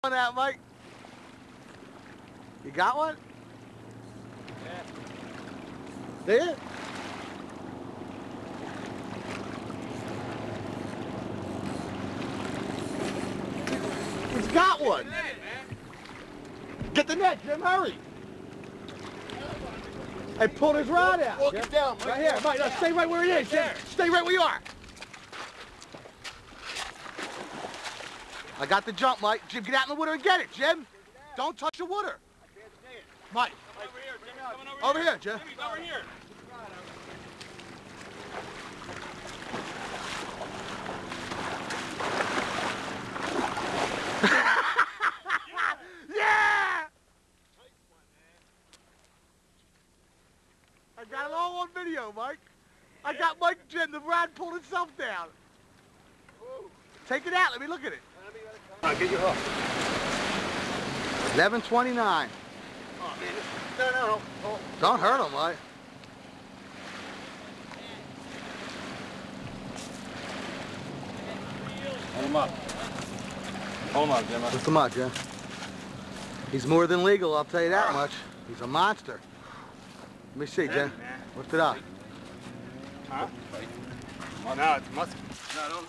On that, Mike. You got one? Yeah. There? He's got one. Get the net, Jim. Hurry. Hey, pull his rod out. Walk it down, Mike. Right here, Mike. Now stay right where he is, Jim. Stay right where you are. I got the jump, Mike. Jim, get out in the water and get it, Jim. Don't touch the water. I can't see it. Mike. Over here, Jimmy. Coming Over here, Jim. Jimmy's over here. Yeah! I got it all on video, Mike. I got Mike Jim. The rod pulled itself down. Take it out. Let me look at it. I'll get your hook. 11:29. Oh, man. No. Oh. Don't hurt him, Mike. Hold him up. Hold him up, Jim. Lift him up, Jim. He's more than legal, I'll tell you that much. He's a monster. Let me see, Jim. Lift it up. Huh? Oh, no, it's Muskie. No, don't.